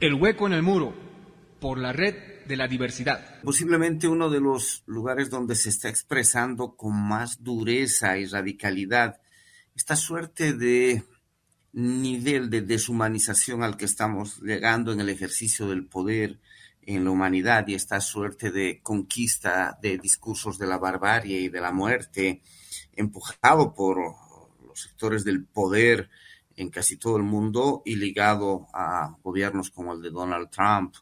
El hueco en el muro, por la red de la diversidad. Posiblemente uno de los lugares donde se está expresando con más dureza y radicalidad esta suerte de nivel de deshumanización al que estamos llegando en el ejercicio del poder en la humanidad y esta suerte de conquista de discursos de la barbarie y de la muerte empujado por los sectores del poder en casi todo el mundo y ligado a gobiernos como el de Donald Trump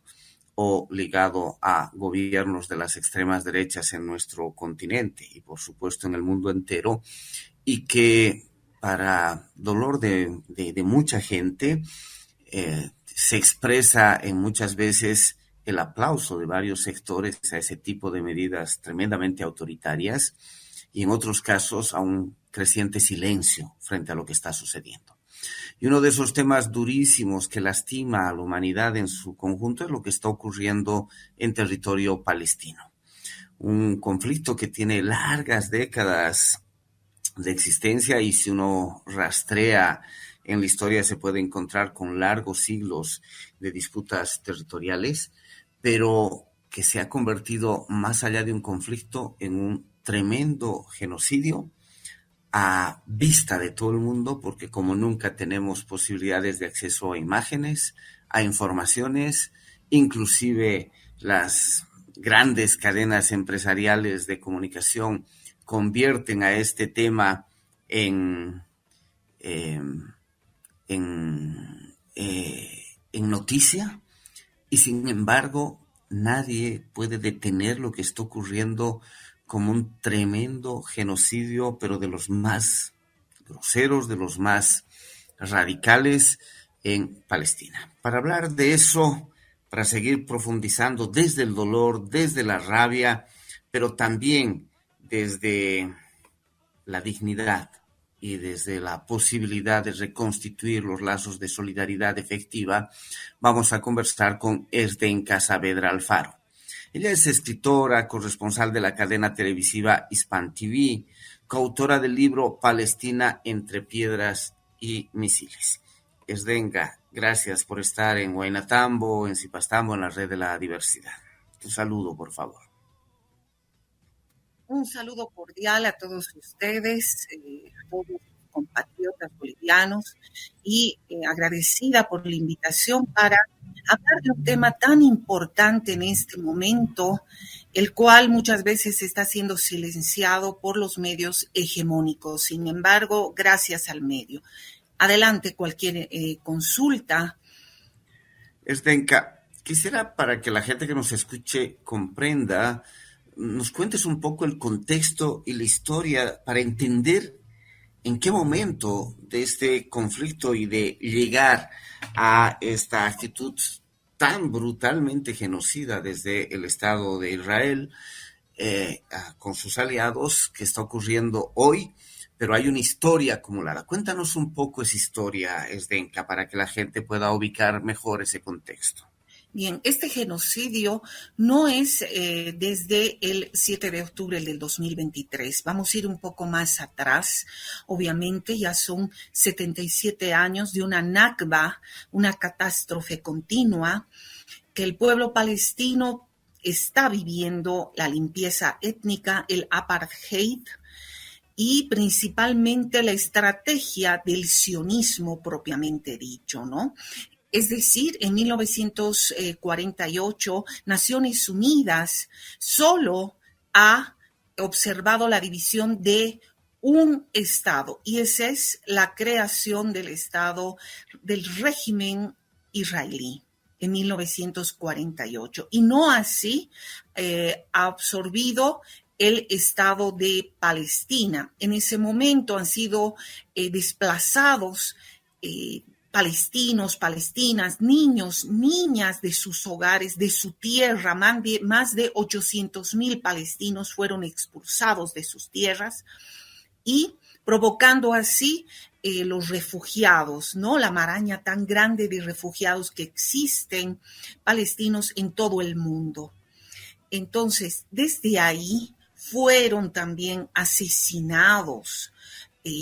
o ligado a gobiernos de las extremas derechas en nuestro continente y por supuesto en el mundo entero, y que para dolor de mucha gente se expresa en muchas veces el aplauso de varios sectores a ese tipo de medidas tremendamente autoritarias y en otros casos a un creciente silencio frente a lo que está sucediendo. Y uno de esos temas durísimos que lastima a la humanidad en su conjunto es lo que está ocurriendo en territorio palestino. Un conflicto que tiene largas décadas de existencia y si uno rastrea en la historia se puede encontrar con largos siglos de disputas territoriales, pero que se ha convertido más allá de un conflicto en un tremendo genocidio a vista de todo el mundo, porque como nunca tenemos posibilidades de acceso a imágenes, a informaciones, inclusive las grandes cadenas empresariales de comunicación convierten a este tema en, eh, en noticia y sin embargo nadie puede detener lo que está ocurriendo como un tremendo genocidio, pero de los más groseros, de los más radicales en Palestina. Para hablar de eso, para seguir profundizando desde el dolor, desde la rabia, pero también desde la dignidad y desde la posibilidad de reconstituir los lazos de solidaridad efectiva, vamos a conversar con Zdenka Saavedra Alfaro. Ella es escritora, corresponsal de la cadena televisiva Hispan TV, coautora del libro Palestina entre piedras y misiles. Zdenka, gracias por estar en Huaynatambo, en Zipastambo, en la red de la diversidad. Un saludo, por favor. Un saludo cordial a todos ustedes, a todos los compatriotas bolivianos y agradecida por la invitación para hablar de un tema tan importante en este momento, el cual muchas veces está siendo silenciado por los medios hegemónicos. Sin embargo, gracias al medio. Adelante, cualquier consulta. Zdenka, quisiera para que la gente que nos escuche comprenda, nos cuentes un poco el contexto y la historia para entender en qué momento de este conflicto y de llegar a esta actitud tan brutalmente genocida desde el Estado de Israel con sus aliados que está ocurriendo hoy, pero hay una historia acumulada. Cuéntanos un poco esa historia, Zdenka, para que la gente pueda ubicar mejor ese contexto. Bien, este genocidio no es desde el 7 de octubre del 2023. Vamos a ir un poco más atrás. Obviamente ya son 77 años de una Nakba, una catástrofe continua, que el pueblo palestino está viviendo la limpieza étnica, el apartheid, y principalmente la estrategia del sionismo propiamente dicho, ¿no? Es decir, en 1948, Naciones Unidas solo ha observado la división de un Estado, y esa es la creación del Estado del régimen israelí en 1948. Y no así ha absorbido el Estado de Palestina. En ese momento han sido desplazados palestinos, palestinas, niños, niñas de sus hogares, de su tierra. Más de 800,000 palestinos fueron expulsados de sus tierras y provocando así los refugiados, ¿no? La maraña tan grande de refugiados que existen palestinos en todo el mundo. Entonces, desde ahí fueron también asesinados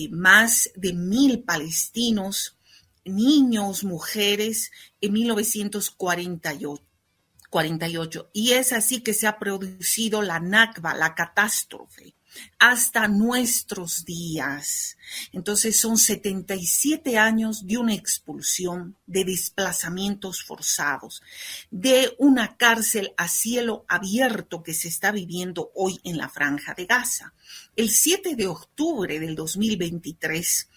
más de 1,000 palestinos niños, mujeres en 1948. Y es así que se ha producido la Nakba, la catástrofe, hasta nuestros días. Entonces son 77 años de una expulsión, de desplazamientos forzados, de una cárcel a cielo abierto que se está viviendo hoy en la Franja de Gaza. El 7 de octubre del 2023,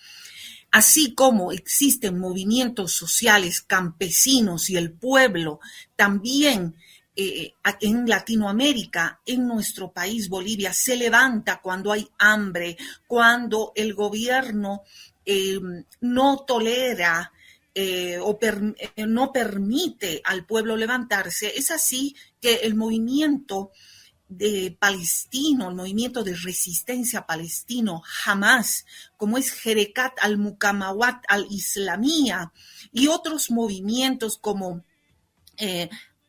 así como existen movimientos sociales campesinos y el pueblo también en Latinoamérica, en nuestro país, Bolivia, se levanta cuando hay hambre, cuando el gobierno no tolera no permite al pueblo levantarse. Es así que el movimiento palestino, el movimiento de resistencia palestino, Hamas, como es Herekat al-Mukamawat al-Islamía y otros movimientos como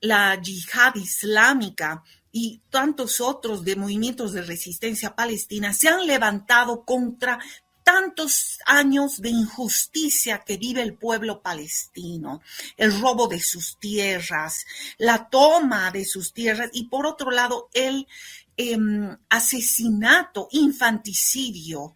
la Yihad Islámica y tantos otros de movimientos de resistencia palestina se han levantado contra tantos años de injusticia que vive el pueblo palestino, el robo de sus tierras, la toma de sus tierras y por otro lado el asesinato, infanticidio,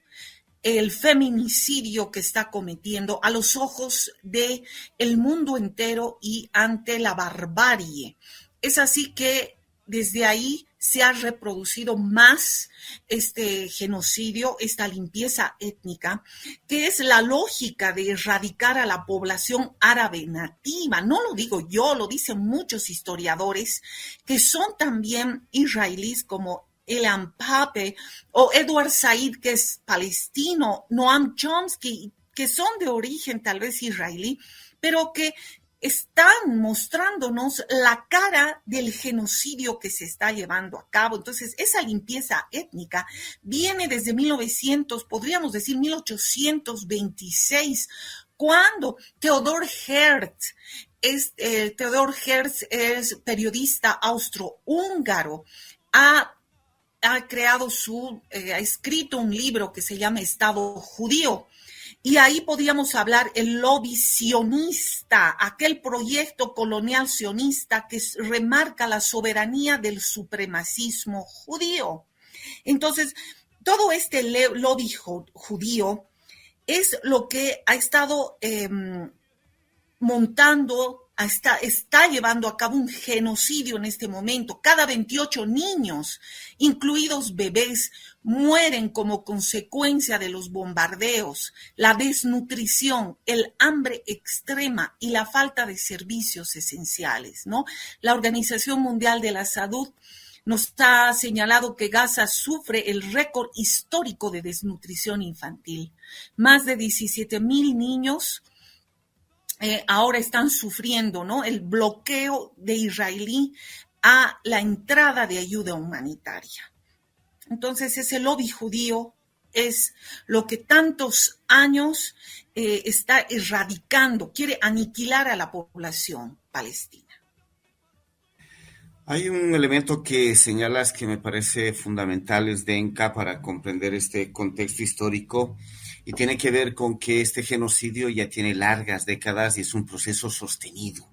el feminicidio que está cometiendo a los ojos del mundo entero y ante la barbarie. Es así que desde ahí se ha reproducido más este genocidio, esta limpieza étnica, que es la lógica de erradicar a la población árabe nativa. No lo digo yo, lo dicen muchos historiadores que son también israelíes como Elan Pape o Edward Said, que es palestino, Noam Chomsky, que son de origen tal vez israelí, pero que están mostrándonos la cara del genocidio que se está llevando a cabo. Entonces, esa limpieza étnica viene desde 1900, podríamos decir 1826, cuando Theodor Herz es periodista austrohúngaro, ha escrito un libro que se llama Estado Judío. Y ahí podíamos hablar el lobby sionista, aquel proyecto colonial sionista que remarca la soberanía del supremacismo judío. Entonces, todo este lobby judío es lo que ha estado está llevando a cabo un genocidio en este momento. Cada 28 niños, incluidos bebés, mueren como consecuencia de los bombardeos, la desnutrición, el hambre extrema y la falta de servicios esenciales, ¿no? La Organización Mundial de la Salud nos ha señalado que Gaza sufre el récord histórico de desnutrición infantil. Más de 17,000 niños ahora están sufriendo, ¿no?, el bloqueo de israelí a la entrada de ayuda humanitaria. Entonces, ese lobby judío es lo que tantos años está erradicando, quiere aniquilar a la población palestina. Hay un elemento que señalas que me parece fundamental, Zdenka, para comprender este contexto histórico, y tiene que ver con que este genocidio ya tiene largas décadas y es un proceso sostenido.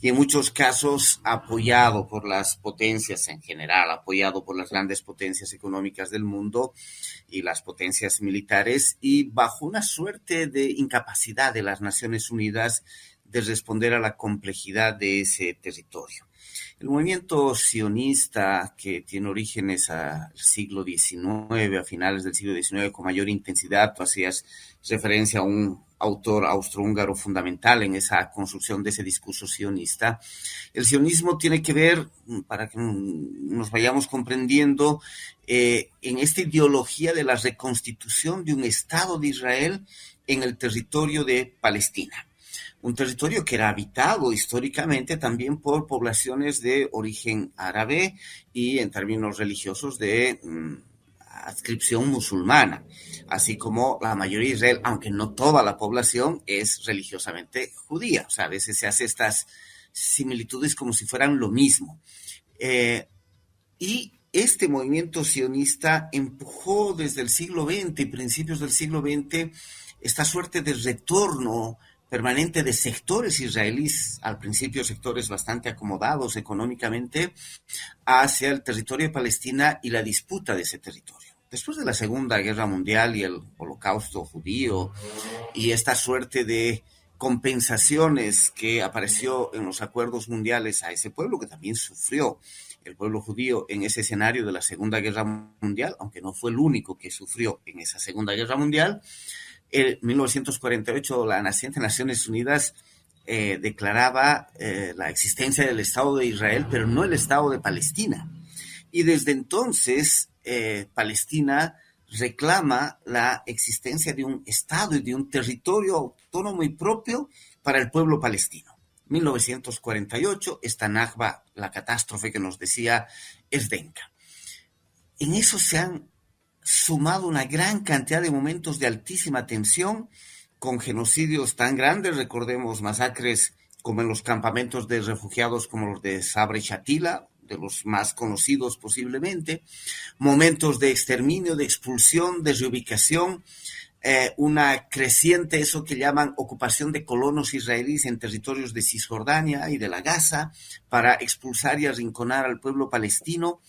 Y en muchos casos apoyado por las potencias en general, apoyado por las grandes potencias económicas del mundo y las potencias militares, y bajo una suerte de incapacidad de las Naciones Unidas de responder a la complejidad de ese territorio. El movimiento sionista, que tiene orígenes al siglo XIX, a finales del siglo XIX, con mayor intensidad, tú hacías referencia a un autor austrohúngaro fundamental en esa construcción de ese discurso sionista. El sionismo tiene que ver, para que nos vayamos comprendiendo, en esta ideología de la reconstitución de un Estado de Israel en el territorio de Palestina. Un territorio que era habitado históricamente también por poblaciones de origen árabe y en términos religiosos de adscripción musulmana, así como la mayoría de Israel, aunque no toda la población es religiosamente judía. O sea, a veces se hace estas similitudes como si fueran lo mismo. Y este movimiento sionista empujó desde el siglo XX y principios del siglo XX esta suerte de retorno permanente de sectores israelíes, al principio sectores bastante acomodados económicamente, hacia el territorio de Palestina y la disputa de ese territorio. Después de la Segunda Guerra Mundial y el Holocausto judío y esta suerte de compensaciones que apareció en los acuerdos mundiales a ese pueblo que también sufrió el pueblo judío en ese escenario de la Segunda Guerra Mundial, aunque no fue el único que sufrió en esa Segunda Guerra Mundial. En 1948 la naciente Naciones Unidas declaraba la existencia del Estado de Israel, pero no el Estado de Palestina. Y desde entonces Palestina reclama la existencia de un Estado y de un territorio autónomo y propio para el pueblo palestino. 1948, esta Nakba, la catástrofe que nos decía Zdenka. En eso se han sumado una gran cantidad de momentos de altísima tensión, con genocidios tan grandes, recordemos masacres como en los campamentos de refugiados como los de Sabra y Shatila, de los más conocidos posiblemente, momentos de exterminio, de expulsión, de reubicación, una creciente, eso que llaman ocupación de colonos israelíes en territorios de Cisjordania y de la Gaza, para expulsar y arrinconar al pueblo palestino,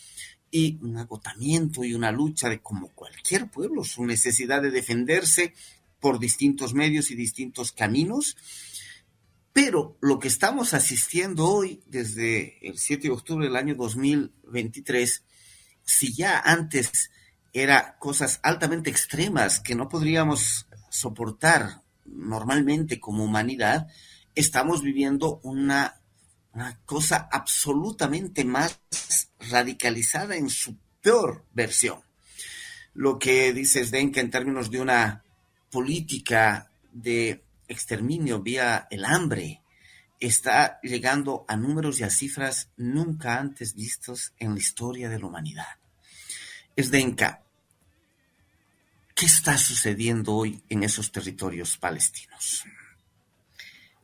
y un agotamiento y una lucha de, como cualquier pueblo, su necesidad de defenderse por distintos medios y distintos caminos. Pero lo que estamos asistiendo hoy, desde el 7 de octubre del año 2023, si ya antes era cosas altamente extremas que no podríamos soportar normalmente como humanidad, estamos viviendo una cosa absolutamente más radicalizada en su peor versión. Lo que dice Zdenka en términos de una política de exterminio vía el hambre está llegando a números y a cifras nunca antes vistos en la historia de la humanidad. Zdenka, ¿qué está sucediendo hoy en esos territorios palestinos?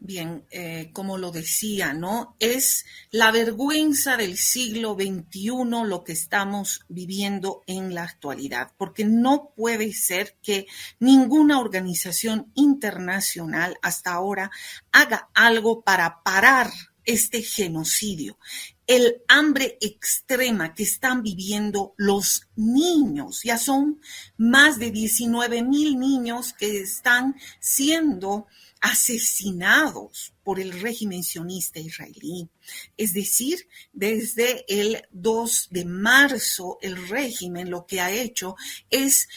Bien, como lo decía, ¿no? Es la vergüenza del siglo XXI lo que estamos viviendo en la actualidad, porque no puede ser que ninguna organización internacional hasta ahora haga algo para parar este genocidio. El hambre extrema que están viviendo los niños, ya son más de 19,000 niños que están siendo asesinados por el régimen sionista israelí. Es decir, desde el 2 de marzo, el régimen lo que ha hecho es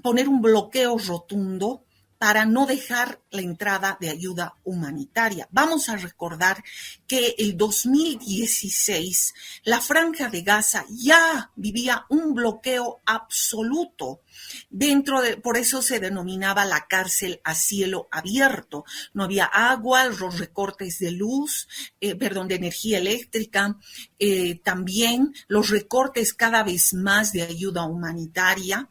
poner un bloqueo rotundo para no dejar la entrada de ayuda humanitaria. Vamos a recordar que el 2016 la Franja de Gaza ya vivía un bloqueo absoluto por eso se denominaba la cárcel a cielo abierto. No había agua, los recortes de luz, de energía eléctrica, también los recortes cada vez más de ayuda humanitaria.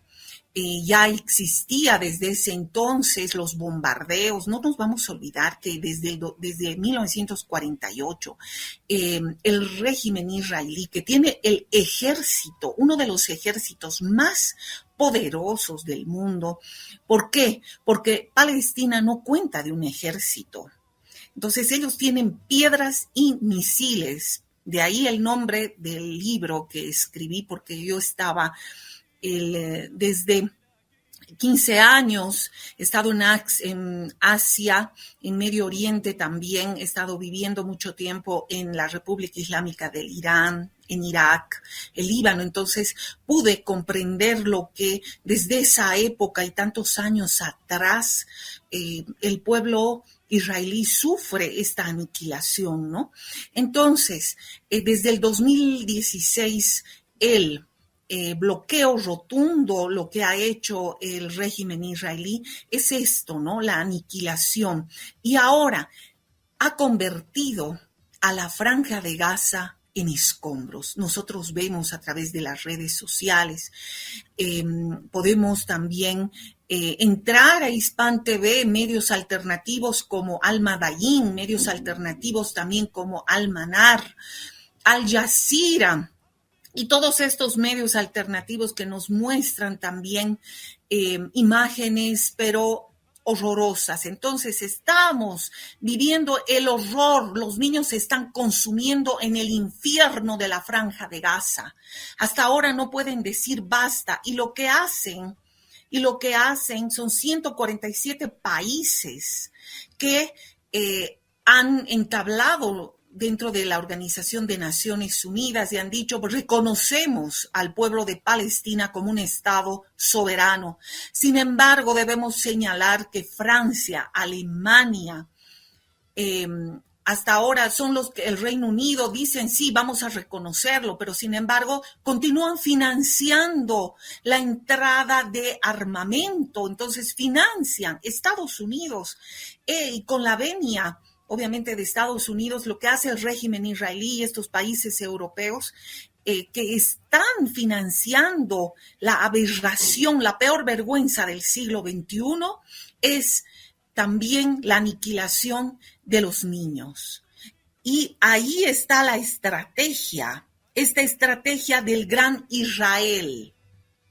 Ya existía desde ese entonces los bombardeos. No nos vamos a olvidar que desde 1948 el régimen israelí, que tiene el ejército, uno de los ejércitos más poderosos del mundo. ¿Por qué? Porque Palestina no cuenta de un ejército. Entonces ellos tienen piedras y misiles. De ahí el nombre del libro que escribí, porque yo estaba desde 15 años, he estado en Asia, en Medio Oriente también, he estado viviendo mucho tiempo en la República Islámica del Irán, en Irak, el Líbano. Entonces pude comprender lo que desde esa época y tantos años atrás el pueblo israelí sufre esta aniquilación, ¿no? Entonces, desde el 2016, el bloqueo rotundo, lo que ha hecho el régimen israelí es esto, ¿no? La aniquilación. Y ahora ha convertido a la Franja de Gaza en escombros. Nosotros vemos a través de las redes sociales, podemos también entrar a Hispan TV, medios alternativos como Al Madayín, medios alternativos también como Al Manar, Al Jazeera, y todos estos medios alternativos que nos muestran también imágenes, pero horrorosas. Entonces estamos viviendo el horror, los niños se están consumiendo en el infierno de la Franja de Gaza. Hasta ahora no pueden decir basta, y lo que hacen son 147 países que han entablado dentro de la Organización de Naciones Unidas y han dicho, pues, reconocemos al pueblo de Palestina como un Estado soberano. Sin embargo, debemos señalar que Francia, Alemania, hasta ahora son los que el Reino Unido dicen, sí, vamos a reconocerlo, pero sin embargo continúan financiando la entrada de armamento. Entonces financian Estados Unidos y con la venia obviamente de Estados Unidos, lo que hace el régimen israelí y estos países europeos que están financiando la aberración, la peor vergüenza del siglo XXI, es también la aniquilación de los niños. Y ahí está la estrategia, esta estrategia del gran Israel,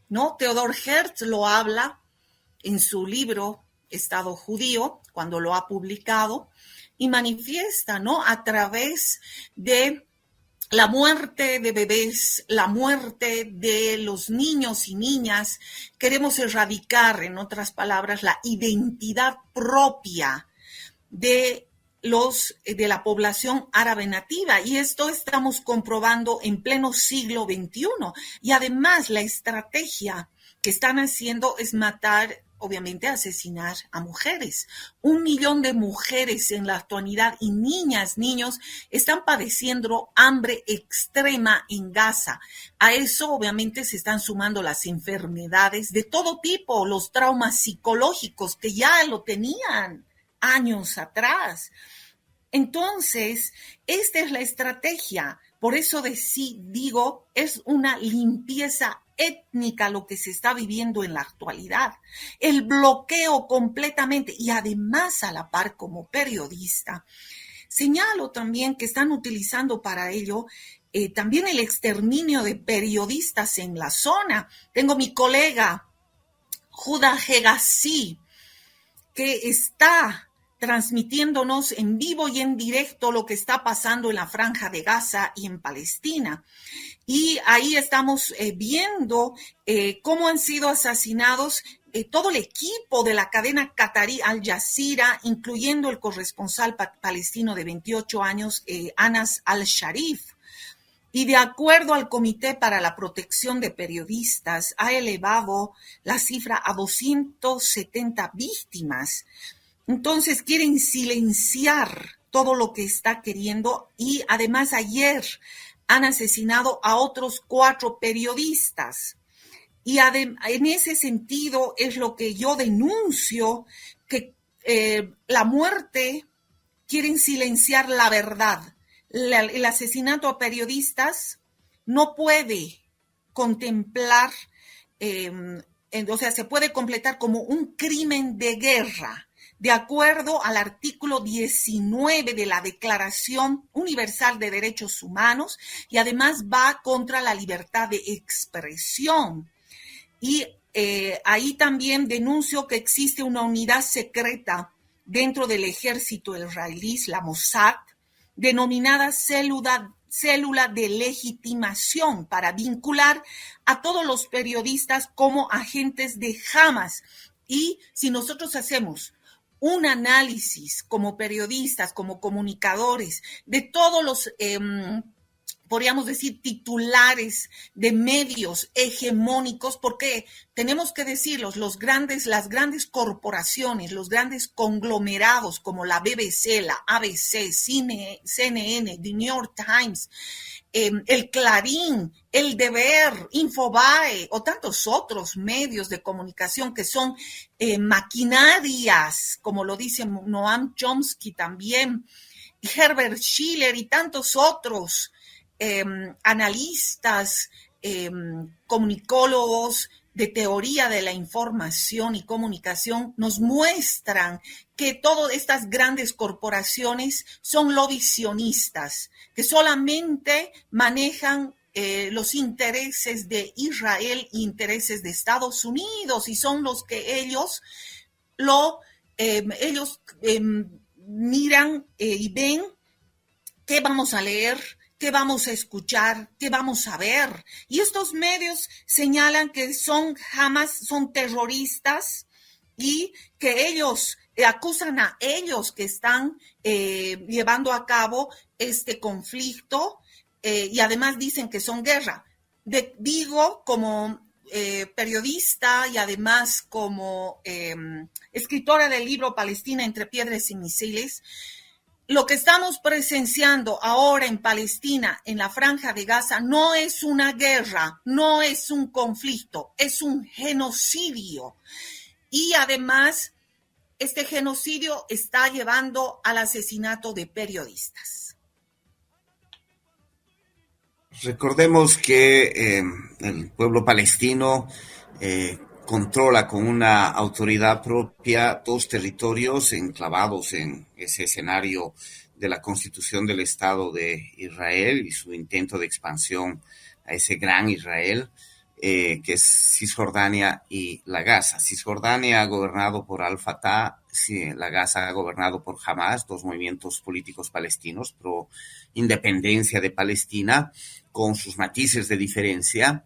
¿no? Theodor Herz lo habla en su libro Estado Judío, cuando lo ha publicado, y manifiesta, ¿no?, a través de la muerte de bebés, la muerte de los niños y niñas. Queremos erradicar, en otras palabras, la identidad propia de la población árabe nativa, y esto estamos comprobando en pleno siglo XXI. Y además la estrategia que están haciendo es matar, obviamente asesinar a mujeres. 1 millón de mujeres en la actualidad y niños están padeciendo hambre extrema en Gaza. A eso obviamente se están sumando las enfermedades de todo tipo, los traumas psicológicos que ya lo tenían años atrás. Entonces, esta es la estrategia. Por eso digo, es una limpieza étnica lo que se está viviendo en la actualidad. El bloqueo completamente, y además a la par como periodista, señalo también que están utilizando para ello también el exterminio de periodistas en la zona. Tengo mi colega Judah Hegazi, que está transmitiéndonos en vivo y en directo lo que está pasando en la Franja de Gaza y en Palestina. Y ahí estamos viendo cómo han sido asesinados todo el equipo de la cadena qatarí Al Jazeera, incluyendo el corresponsal palestino de 28 años, Anas Al-Sharif. Y de acuerdo al Comité para la Protección de Periodistas, ha elevado la cifra a 270 víctimas. Entonces quieren silenciar todo lo que está queriendo, y además ayer han asesinado a otros 4 periodistas. Y en ese sentido es lo que yo denuncio, que la muerte, quieren silenciar la verdad. El asesinato a periodistas no puede contemplar, o sea, se puede completar como un crimen de guerra, de acuerdo al artículo 19 de la Declaración Universal de Derechos Humanos, y además va contra la libertad de expresión. Y ahí también denuncio que existe una unidad secreta dentro del ejército israelí, la Mossad, denominada célula de legitimación, para vincular a todos los periodistas como agentes de Hamas. Y si nosotros hacemos un análisis como periodistas, como comunicadores, de todos los, podríamos decir, titulares de medios hegemónicos, porque tenemos que decirlos, las grandes corporaciones, los grandes conglomerados como la BBC, la ABC, CNN, The New York Times, el Clarín, El Deber, Infobae o tantos otros medios de comunicación que son maquinarias, como lo dice Noam Chomsky también, Herbert Schiller y tantos otros analistas, comunicólogos de teoría de la información y comunicación, nos muestran que todas estas grandes corporaciones son lobbyistas, que solamente manejan los intereses de Israel e intereses de Estados Unidos, y son los que ellos lo ellos miran y ven qué vamos a leer, qué vamos a escuchar, qué vamos a ver. Y estos medios señalan que son terroristas y que ellos acusan a ellos que están llevando a cabo este conflicto y además dicen que son guerra. Digo como periodista y además como escritora del libro Palestina entre piedras y misiles, lo que estamos presenciando ahora en Palestina, en la Franja de Gaza, no es una guerra, no es un conflicto, es un genocidio. Y además, este genocidio está llevando al asesinato de periodistas. Recordemos que el pueblo palestino controla con una autoridad propia dos territorios enclavados en ese escenario de la constitución del Estado de Israel y su intento de expansión a ese gran Israel, que es Cisjordania y la Gaza. Cisjordania gobernado por Al-Fatah, la Gaza gobernado por Hamas, dos movimientos políticos palestinos pro independencia de Palestina, con sus matices de diferencia.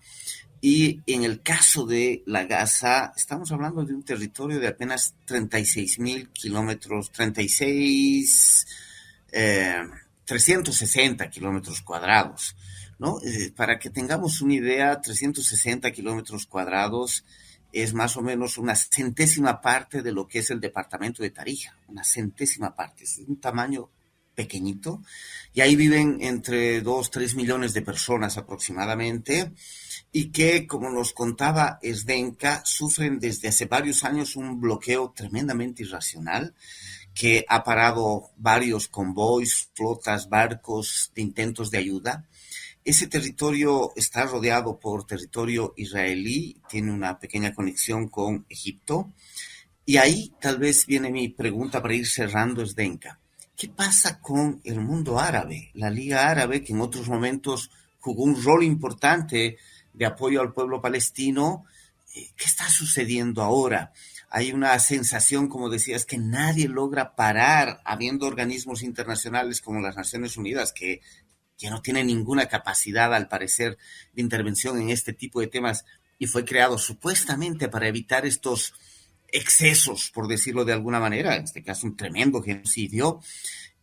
Y en el caso de la Gaza, estamos hablando de un territorio de apenas 36,000 kilómetros, 360 kilómetros cuadrados, ¿no? Para que tengamos una idea, 360 kilómetros cuadrados es más o menos una centésima parte de lo que es el departamento de Tarija, una centésima parte, es un tamaño pequeñito, y ahí viven entre 2-3 millones de personas aproximadamente, y que, como nos contaba Zdenka, sufren desde hace varios años un bloqueo tremendamente irracional que ha parado varios convoys, flotas, barcos de intentos de ayuda. Ese territorio está rodeado por territorio israelí, tiene una pequeña conexión con Egipto, y ahí tal vez viene mi pregunta para ir cerrando, Zdenka. ¿Qué pasa con el mundo árabe? La Liga Árabe, que en otros momentos jugó un rol importante de apoyo al pueblo palestino, ¿qué está sucediendo ahora? Hay una sensación, como decías, que nadie logra parar, habiendo organismos internacionales como las Naciones Unidas, que no tienen ninguna capacidad, al parecer, de intervención en este tipo de temas, y fue creado supuestamente para evitar estos excesos, por decirlo de alguna manera, en este caso un tremendo genocidio.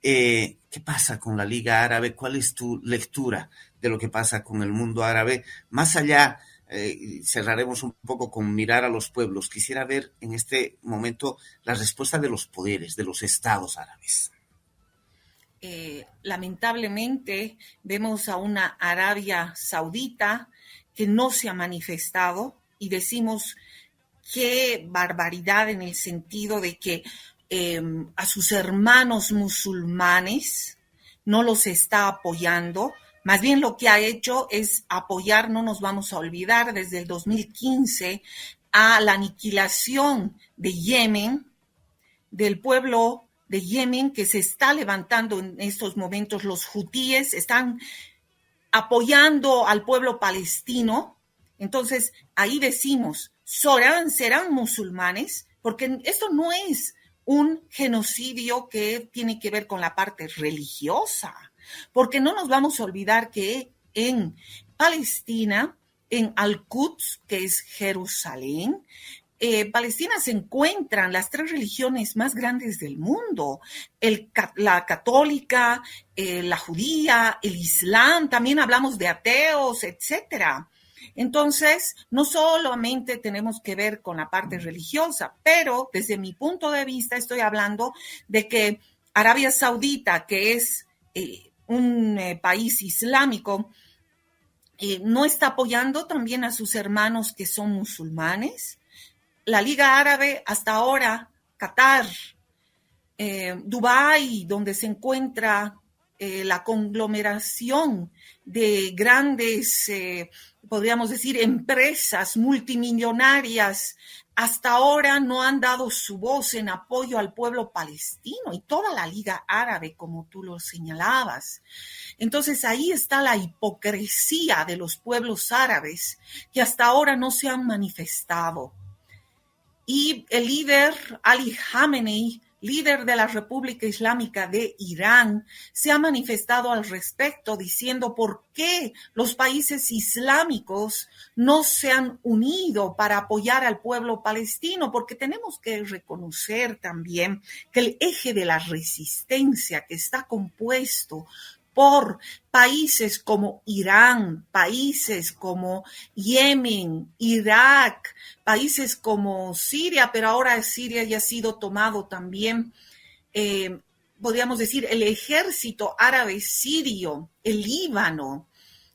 ¿Qué pasa con la Liga Árabe? ¿Cuál es tu lectura de lo que pasa con el mundo árabe? Más allá, cerraremos un poco con mirar a los pueblos. Quisiera ver en este momento la respuesta de los poderes, de los estados árabes. Lamentablemente vemos a una Arabia Saudita que no se ha manifestado y decimos qué barbaridad en el sentido de que a sus hermanos musulmanes no los está apoyando. Más bien lo que ha hecho es apoyar, no nos vamos a olvidar, desde el 2015 a la aniquilación de Yemen, del pueblo de Yemen que se está levantando en estos momentos. Los hutíes están apoyando al pueblo palestino. Entonces, ahí decimos, serán musulmanes, porque esto no es un genocidio que tiene que ver con la parte religiosa, porque no nos vamos a olvidar que en Palestina, en Al-Quds, que es Jerusalén, Palestina se encuentran las tres religiones más grandes del mundo, la católica, la judía, el islam, también hablamos de ateos, etcétera. Entonces, no solamente tenemos que ver con la parte religiosa, pero desde mi punto de vista estoy hablando de que Arabia Saudita, que es un país islámico, no está apoyando también a sus hermanos que son musulmanes. La Liga Árabe hasta ahora, Qatar, Dubái, donde se encuentra la conglomeración de grandes, podríamos decir, empresas multimillonarias, hasta ahora no han dado su voz en apoyo al pueblo palestino y toda la Liga Árabe, como tú lo señalabas. Entonces ahí está la hipocresía de los pueblos árabes que hasta ahora no se han manifestado. Y el líder Ali Khamenei, líder de la República Islámica de Irán, se ha manifestado al respecto diciendo por qué los países islámicos no se han unido para apoyar al pueblo palestino, porque tenemos que reconocer también que el eje de la resistencia, que está compuesto por países como Irán, países como Yemen, Irak, países como Siria, pero ahora Siria ya ha sido tomado también, podríamos decir, el ejército árabe sirio, el Líbano,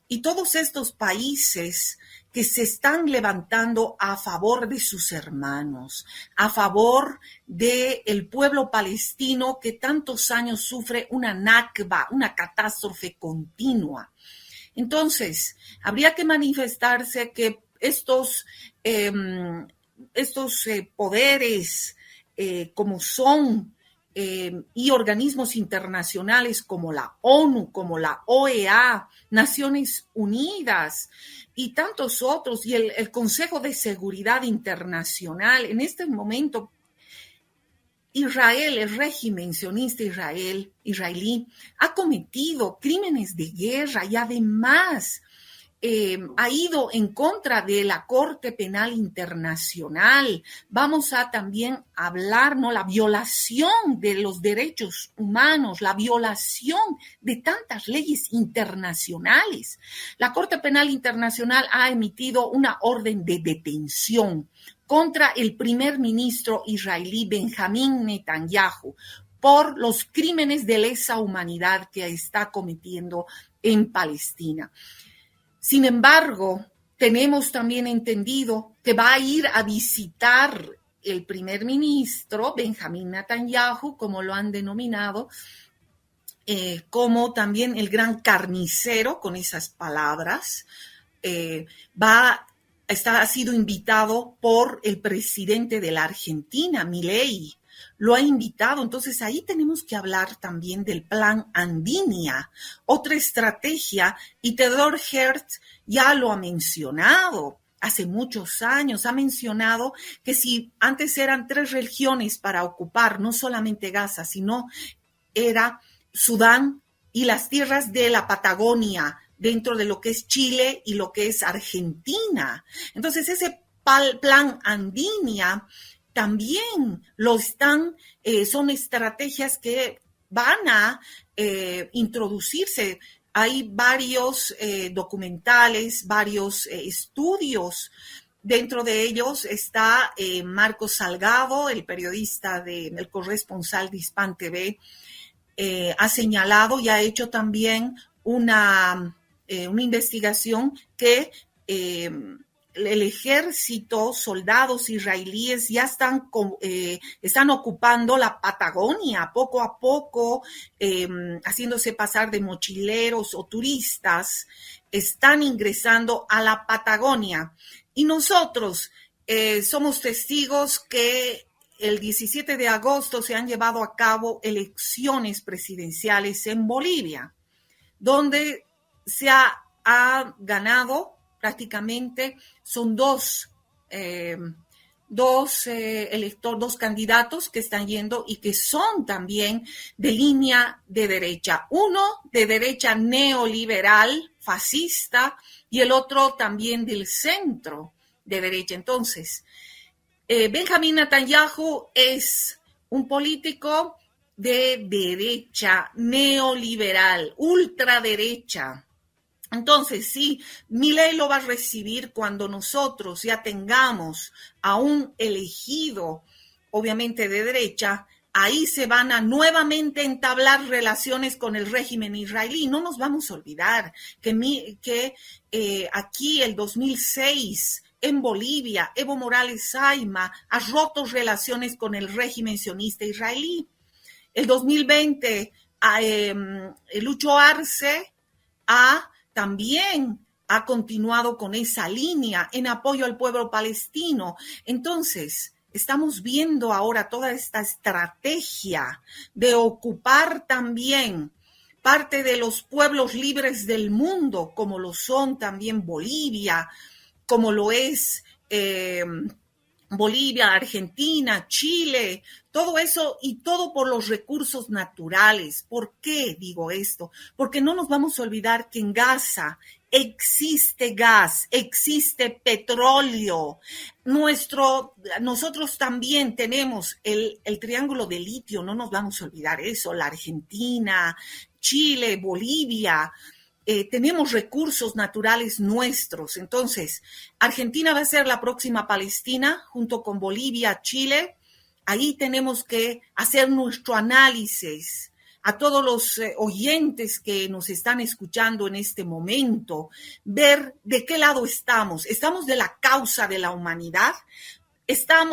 y todos estos países que se están levantando a favor de sus hermanos, a favor del pueblo palestino que tantos años sufre una nakba, una catástrofe continua. Entonces, habría que manifestarse que estos poderes como son y organismos internacionales como la ONU, como la OEA, Naciones Unidas y tantos otros, y el Consejo de Seguridad Internacional, en este momento Israel, el régimen sionista israelí, ha cometido crímenes de guerra y además ha ido en contra de la Corte Penal Internacional. Vamos a también hablar, ¿no?, la violación de los derechos humanos, la violación de tantas leyes internacionales. La Corte Penal Internacional ha emitido una orden de detención contra el primer ministro israelí Benjamín Netanyahu por los crímenes de lesa humanidad que está cometiendo en Palestina. Sin embargo, tenemos también entendido que va a ir a visitar el primer ministro, Benjamín Netanyahu, como lo han denominado, como también el gran carnicero, con esas palabras, ha sido invitado por el presidente de la Argentina, Milei. Lo ha invitado, entonces ahí tenemos que hablar también del plan Andinia, otra estrategia, y Theodor Herz ya lo ha mencionado hace muchos años, ha mencionado que si antes eran 3 regiones para ocupar, no solamente Gaza, sino era Sudán y las tierras de la Patagonia, dentro de lo que es Chile y lo que es Argentina. Entonces ese plan Andinia también son estrategias que van a introducirse. Hay varios documentales, varios estudios. Dentro de ellos está Marcos Salgado, el periodista, el corresponsal de Hispan TV, ha señalado y ha hecho también una investigación que el ejército, soldados israelíes ya están ocupando la Patagonia poco a poco, haciéndose pasar de mochileros o turistas, están ingresando a la Patagonia. Y nosotros somos testigos que el 17 de agosto se han llevado a cabo elecciones presidenciales en Bolivia, donde se ha ganado prácticamente, son dos candidatos que están yendo y que son también de línea de derecha. Uno de derecha neoliberal, fascista, y el otro también del centro de derecha. Entonces, Benjamín Netanyahu es un político de derecha, neoliberal, ultraderecha. Entonces, sí, Milei lo va a recibir cuando nosotros ya tengamos a un elegido, obviamente de derecha. Ahí se van a nuevamente entablar relaciones con el régimen israelí. No nos vamos a olvidar que aquí el 2006 en Bolivia, Evo Morales Saima ha roto relaciones con el régimen sionista israelí. El 2020, Lucho Arce también ha continuado con esa línea en apoyo al pueblo palestino. Entonces, estamos viendo ahora toda esta estrategia de ocupar también parte de los pueblos libres del mundo, como lo son también Bolivia, como lo es Bolivia, Argentina, Chile, todo eso y todo por los recursos naturales. ¿Por qué digo esto? Porque no nos vamos a olvidar que en Gaza existe gas, existe petróleo. Nosotros también tenemos el triángulo de litio, no nos vamos a olvidar eso, la Argentina, Chile, Bolivia. Tenemos recursos naturales nuestros. Entonces, Argentina va a ser la próxima Palestina, junto con Bolivia, Chile. Ahí tenemos que hacer nuestro análisis. A todos los oyentes que nos están escuchando en este momento, ver de qué lado estamos. ¿Estamos de la causa de la humanidad?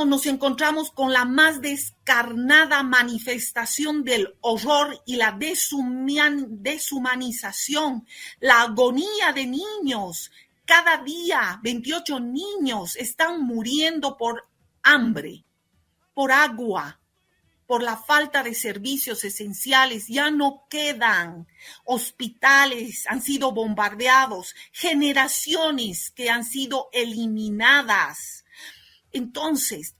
Nos encontramos con la más descarnada manifestación del horror y la deshumanización, la agonía de niños. Cada día 28 niños están muriendo por hambre, por agua, por la falta de servicios esenciales. Ya no quedan hospitales, han sido bombardeados, generaciones que han sido eliminadas. Entonces,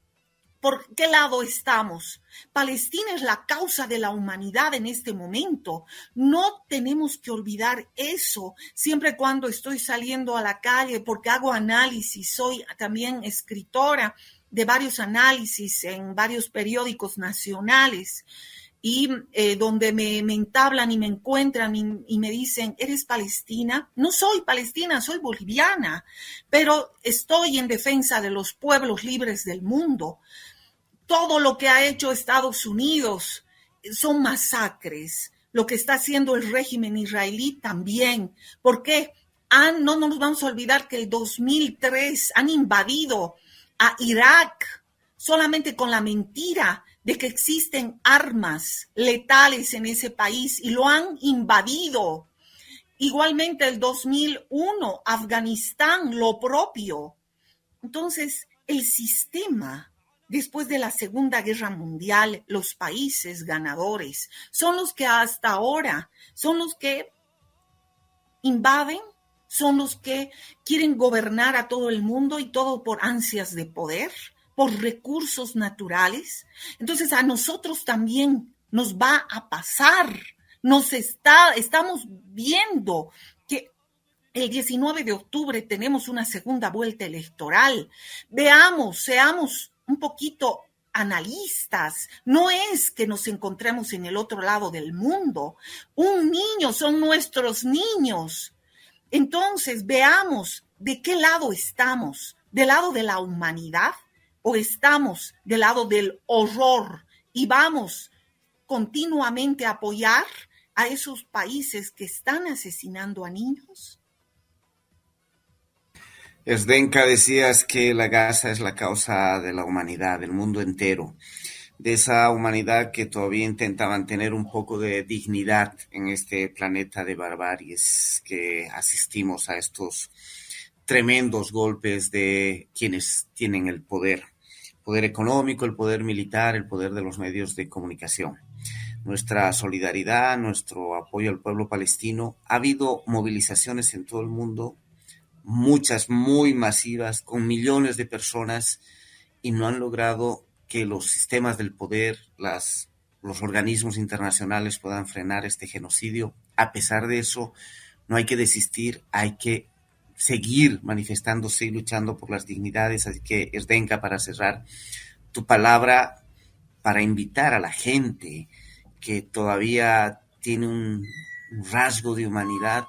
¿por qué lado estamos? Palestina es la causa de la humanidad en este momento. No tenemos que olvidar eso. Siempre cuando estoy saliendo a la calle, porque hago análisis, soy también escritora de varios análisis en varios periódicos nacionales, y donde me entablan y me encuentran y me dicen, ¿eres palestina? No soy palestina, soy boliviana, pero estoy en defensa de los pueblos libres del mundo. Todo lo que ha hecho Estados Unidos son masacres. Lo que está haciendo el régimen israelí también. ¿Por qué? No nos vamos a olvidar que el 2003 han invadido a Irak solamente con la mentira de que existen armas letales en ese país y lo han invadido. Igualmente el 2001, Afganistán, lo propio. Entonces, el sistema, después de la Segunda Guerra Mundial, los países ganadores son los que hasta ahora, son los que invaden, son los que quieren gobernar a todo el mundo y todo por ansias de poder, por recursos naturales. Entonces a nosotros también nos va a pasar. Estamos viendo que el 19 de octubre tenemos una segunda vuelta electoral. Seamos un poquito analistas. No es que nos encontremos en el otro lado del mundo. Son nuestros niños. Entonces veamos de qué lado estamos. ¿Del lado de la humanidad? ¿O estamos del lado del horror y vamos continuamente a apoyar a esos países que están asesinando a niños? Zdenka, decías que la Gaza es la causa de la humanidad, del mundo entero, de esa humanidad que todavía intenta mantener un poco de dignidad en este planeta de barbaries que asistimos a estos tremendos golpes de quienes tienen el poder económico, el poder militar, el poder de los medios de comunicación. Nuestra solidaridad, nuestro apoyo al pueblo palestino. Ha habido movilizaciones en todo el mundo, muchas muy masivas, con millones de personas, y no han logrado que los sistemas del poder, los organismos internacionales puedan frenar este genocidio. A pesar de eso, no hay que desistir, hay que seguir manifestándose y luchando por las dignidades. Así que, Zdenka, para cerrar, tu palabra para invitar a la gente que todavía tiene un rasgo de humanidad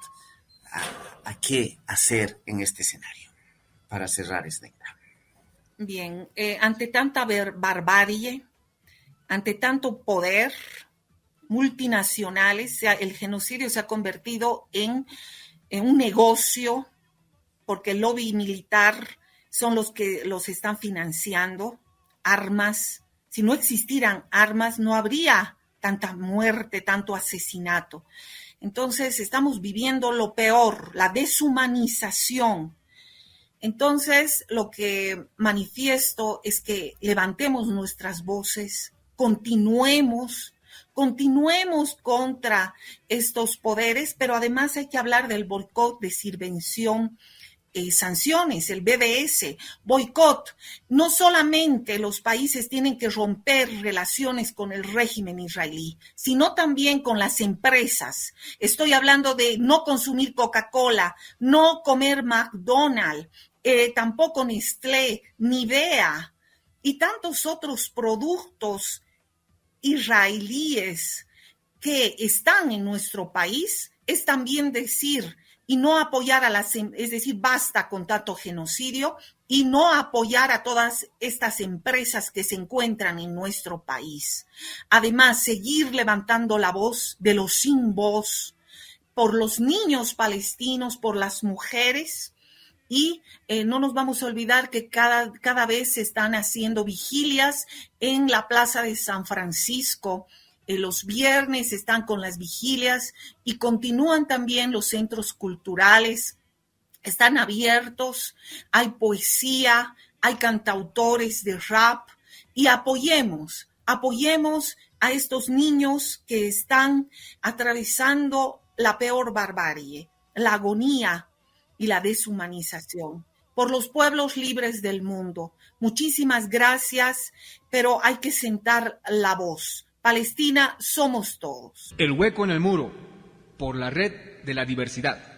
a qué hacer en este escenario. Para cerrar, Zdenka. Bien, ante tanta barbarie, ante tanto poder multinacionales, el genocidio se ha convertido en un negocio, porque el lobby militar son los que los están financiando, armas. Si no existieran armas, no habría tanta muerte, tanto asesinato. Entonces, estamos viviendo lo peor, la deshumanización. Entonces, lo que manifiesto es que levantemos nuestras voces, continuemos contra estos poderes, pero además hay que hablar del boicot de subvención sanciones, el BDS, boicot. No solamente los países tienen que romper relaciones con el régimen israelí, sino también con las empresas. Estoy hablando de no consumir Coca-Cola, no comer McDonald's, tampoco Nestlé, Nivea y tantos otros productos israelíes que están en nuestro país. Es también decir, y no apoyar es decir, basta con tanto genocidio y no apoyar a todas estas empresas que se encuentran en nuestro país. Además, seguir levantando la voz de los sin voz por los niños palestinos, por las mujeres. Y no nos vamos a olvidar que cada vez se están haciendo vigilias en la Plaza de San Francisco. Los viernes están con las vigilias y continúan también los centros culturales. Están abiertos, hay poesía, hay cantautores de rap y apoyemos a estos niños que están atravesando la peor barbarie, la agonía y la deshumanización, por los pueblos libres del mundo. Muchísimas gracias, pero hay que sentar la voz. Palestina somos todos. El hueco en el muro, por la red de la diversidad.